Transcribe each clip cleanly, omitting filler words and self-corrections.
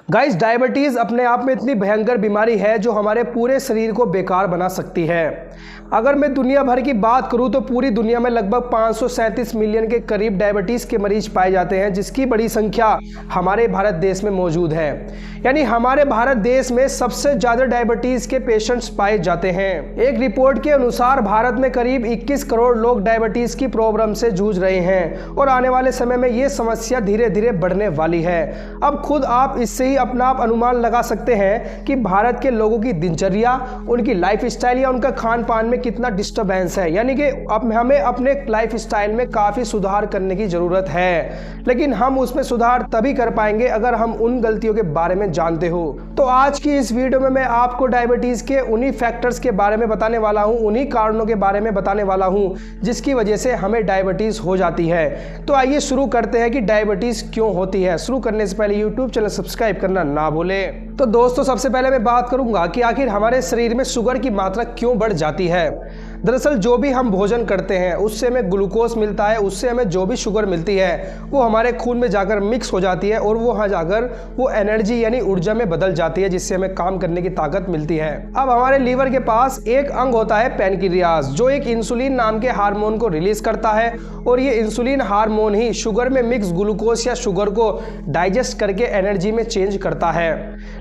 Guys, diabetes अपने आप में इतनी भयंकर बीमारी है जो हमारे पूरे शरीर को बेकार बना सकती है। अगर मैं दुनिया भर की बात करूं तो पूरी दुनिया में लगभग 537 मिलियन के करीब डायबिटीज़ के मरीज पाए जाते हैं, जिसकी बड़ी संख्या हमारे भारत देश में मौजूद है। यानी हमारे भारत देश में सबसे ज़्यादा डायबिटीज़ के पेशेंट्स पाए जाते हैं। एक रिपोर्ट के अनुसार भारत में करीब 21 करोड़ लोग डायबिटीज़ की प्रॉब्लम से जूझ रहे हैं और आने वाले समय में ये समस्या धीरे धीरे बढ़ने वाली है। अब खुद आप इससे ही अपना आप अनुमान लगा सकते हैं कि भारत के लोगों की दिनचर्या, उनकी लाइफस्टाइल या उनका खान पान में कितना डिस्टर्बेंस है। यानी कि अब हमें अपने लाइफस्टाइल में काफ़ी सुधार करने की ज़रूरत है, लेकिन हम उसमें सुधार तभी कर पाएंगे अगर हम उन गलतियों के बारे में जानते हो। तो आज की इस वीडियो में मैं आपको डायबिटीज़ के उन्हीं फैक्टर्स के बारे में बताने वाला हूँ, उन्हीं कारणों के बारे में बताने वाला हूँ जिसकी वजह से हमें डायबिटीज़ हो जाती है। तो आइए शुरू करते हैं कि डायबिटीज़ क्यों होती है। शुरू करने से पहले यूट्यूब चैनल सब्सक्राइब करना ना भूले। तो दोस्तों, सबसे पहले मैं बात करूंगा कि आखिर हमारे शरीर में शुगर की मात्रा क्यों बढ़ जाती है। दरअसल जो भी हम भोजन करते हैं उससे हमें ग्लूकोज मिलता है, उससे हमें जो भी शुगर मिलती है वो हमारे खून में जाकर मिक्स हो जाती है और वो वहाँ जाकर वो एनर्जी यानी ऊर्जा में बदल जाती है, जिससे हमें काम करने की ताकत मिलती है। अब हमारे लीवर के पास एक अंग होता है पैनक्रियाज, जो एक इंसुलिन नाम के हार्मोन को रिलीज करता है और ये इंसुलिन हार्मोन ही शुगर में मिक्स ग्लूकोज या शुगर को डाइजेस्ट करके एनर्जी में चेंज करता है।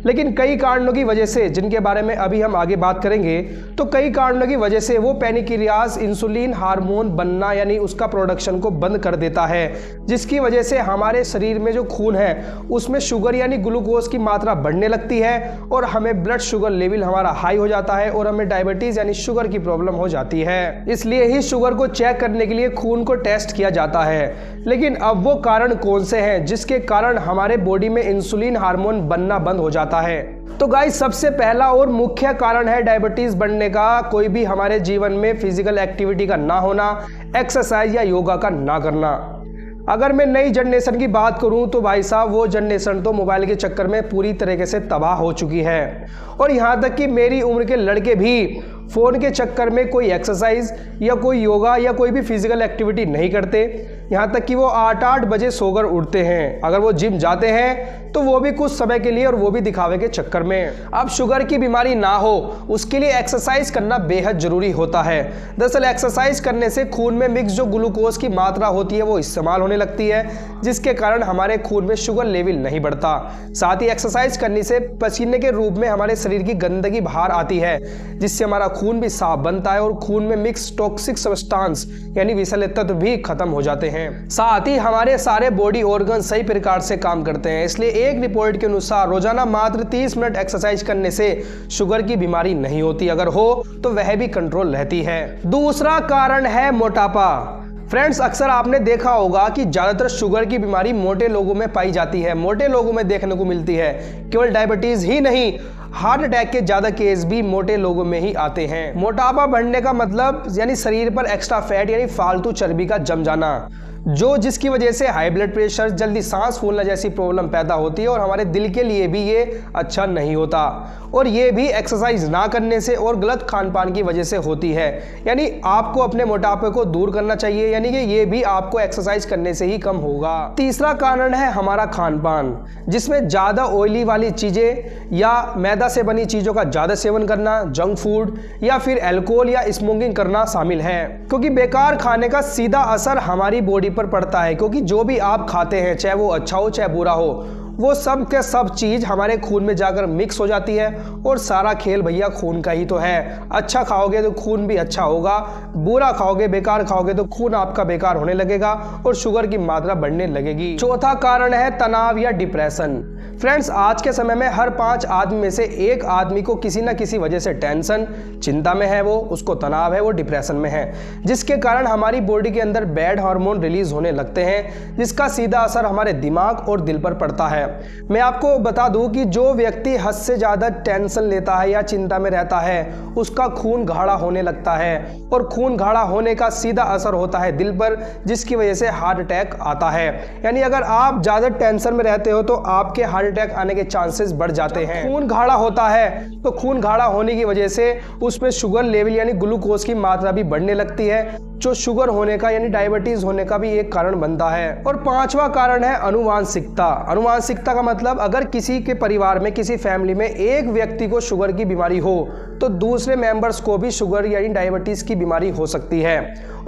लेकिन कई कारणों की वजह से, जिनके बारे में अभी हम आगे बात करेंगे, तो कई कारणों की वजह से वो पैनक्रियाज इंसुलिन हार्मोन बनना यानी उसका प्रोडक्शन को बंद कर देता है, जिसकी वजह से हमारे शरीर में जो खून है उसमें शुगर यानी ग्लूकोज की मात्रा बढ़ने लगती है और हमें ब्लड शुगर लेवल हमारा हाई हो जाता है और हमें डायबिटीज यानी शुगर की प्रॉब्लम हो जाती है। इसलिए ही शुगर को चेक करने के लिए खून को टेस्ट किया जाता है। लेकिन अब वो कारण कौन से हैं जिसके कारण हमारे बॉडी में इंसुलिन हार्मोन बनना बंद हो जाता है। तो गाइस, सबसे पहला और मुख्य कारण है डायबिटीज बढ़ने का कोई भी हमारे जीवन में फिजिकल एक्टिविटी का ना होना, एक्सरसाइज या योगा का ना करना। अगर मैं नई जनरेशन की बात करूं तो भाई साहब, वो जनरेशन तो मोबाइल के चक्कर में पूरी तरीके से तबाह हो चुकी है और यहाँ तक कि मेरी उम्र के लड़के भी फ़ोन के चक्कर में कोई एक्सरसाइज या कोई योगा या कोई भी फिजिकल एक्टिविटी नहीं करते। यहाँ तक कि वो 8-8 बजे सोकर उठते हैं। अगर वो जिम जाते हैं तो वो भी कुछ समय के लिए और वो भी दिखावे के चक्कर में। अब शुगर की बीमारी ना हो उसके लिए एक्सरसाइज करना बेहद ज़रूरी होता है। दरअसल एक्सरसाइज करने से खून में मिक्स जो ग्लूकोज की मात्रा होती है वो इस्तेमाल होने लगती है, जिसके कारण हमारे खून में शुगर लेवल नहीं बढ़ता। साथ ही एक्सरसाइज करने से पसीने के रूप में हमारे शरीर की गंदगी बाहर आती है, जिससे हमारा खून भी साफ बनता है और खून में मिक्स टॉक्सिक सब्सटेंस यानी विषैले तत्व भी खत्म हो जाते हैं। साथ ही हमारे सारे बॉडी ऑर्गन सही प्रकार से काम करते हैं। इसलिए एक रिपोर्ट के अनुसार रोजाना मात्र 30 मिनट एक्सरसाइज करने से शुगर की बीमारी नहीं होती, अगर हो तो वह भी कंट्रोल रहती है। दूसरा कारण है मोटापा। फ्रेंड्स, अक्सर आपने देखा होगा कि ज़्यादातर शुगर की बीमारी मोटे लोगों में पाई जाती है, मोटे लोगों में देखने को मिलती है। केवल डायबिटीज़ ही नहीं, हार्ट अटैक के ज़्यादा केस भी मोटे लोगों में ही आते हैं। मोटापा बढ़ने का मतलब यानी शरीर पर एक्स्ट्रा फैट यानी फालतू चर्बी का जम जाना, जिसकी वजह से हाई ब्लड प्रेशर, जल्दी सांस फूलना जैसी प्रॉब्लम पैदा होती है और हमारे दिल के लिए भी ये अच्छा नहीं होता। और ये भी एक्सरसाइज ना करने से और गलत खान पान की वजह से होती है। यानी आपको अपने मोटापे को दूर करना चाहिए, यानी कि ये भी आपको एक्सरसाइज करने से ही कम होगा। तीसरा कारण है हमारा खान पान, जिसमें ज़्यादा ऑयली वाली चीज़ें या मैदा से बनी चीज़ों का ज़्यादा सेवन करना, जंक फूड या फिर अल्कोहल या स्मोकिंग करना शामिल है। क्योंकि बेकार खाने का सीधा असर हमारी बॉडी पर पड़ता है, क्योंकि जो भी आप खाते हैं, चाहे वो अच्छा हो चाहे बुरा हो, वो सब के सब चीज़ हमारे खून में जाकर मिक्स हो जाती है और सारा खेल भैया खून का ही तो है। अच्छा खाओगे तो खून भी अच्छा होगा, बुरा खाओगे, बेकार खाओगे तो खून आपका बेकार होने लगेगा और शुगर की मात्रा बढ़ने लगेगी। चौथा कारण है तनाव या डिप्रेशन। फ्रेंड्स, आज के समय में हर 5 आदमी में से एक आदमी को किसी न किसी वजह से टेंशन, चिंता में है, वो उसको तनाव है, वो डिप्रेशन में है, जिसके कारण हमारी बॉडी के अंदर बैड हार्मोन रिलीज होने लगते हैं, जिसका सीधा असर हमारे दिमाग और दिल पर पड़ता है। मैं आपको बता दूं कि जो व्यक्ति हद से ज़्यादा टेंशन लेता है या चिंता में रहता है उसका खून गाढ़ा होने लगता है और खून गाढ़ा होने का सीधा असर होता है दिल पर, जिसकी वजह से हार्ट अटैक आता है। यानी अगर आप ज़्यादा टेंशन में रहते हो तो आपके हार्ट अटैक आने के चांसेस बढ़ जाते हैं। खून गाढ़ा होता है तो खून गाढ़ा होने की वजह से उसमें शुगर लेवल यानी ग्लूकोज की मात्रा भी बढ़ने लगती है, जो शुगर होने का यानी डायबिटीज होने का भी एक कारण बनता है। और 5वां कारण है अनुवांशिकता। अनुवांशिकता प्रायिकता का मतलब अगर किसी के परिवार में, किसी फैमिली में एक व्यक्ति को शुगर की बीमारी हो तो दूसरे मेंबर्स को भी शुगर यानी डायबिटीज़ की बीमारी हो सकती है।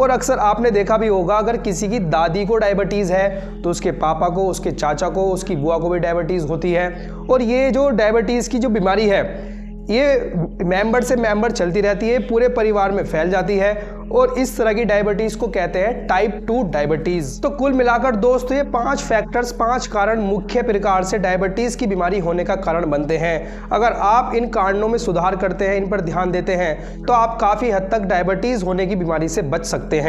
और अक्सर आपने देखा भी होगा, अगर किसी की दादी को डायबिटीज़ है तो उसके पापा को, उसके चाचा को, उसकी बुआ को भी डायबिटीज़ होती है। और ये जो डायबिटीज़ की जो बीमारी है ये मेंबर से मेंबर चलती रहती है, पूरे परिवार में फैल जाती है और इस तरह की डायबिटीज़ को कहते हैं टाइप 2 डायबिटीज़। तो कुल मिलाकर दोस्तों ये 5 फैक्टर्स, 5 कारण मुख्य प्रकार से डायबिटीज़ की बीमारी होने का कारण बनते हैं। अगर आप इन कारणों में सुधार करते हैं, इन पर ध्यान देते हैं तो आप काफ़ी हद तक डायबिटीज़ होने की बीमारी से बच सकते हैं।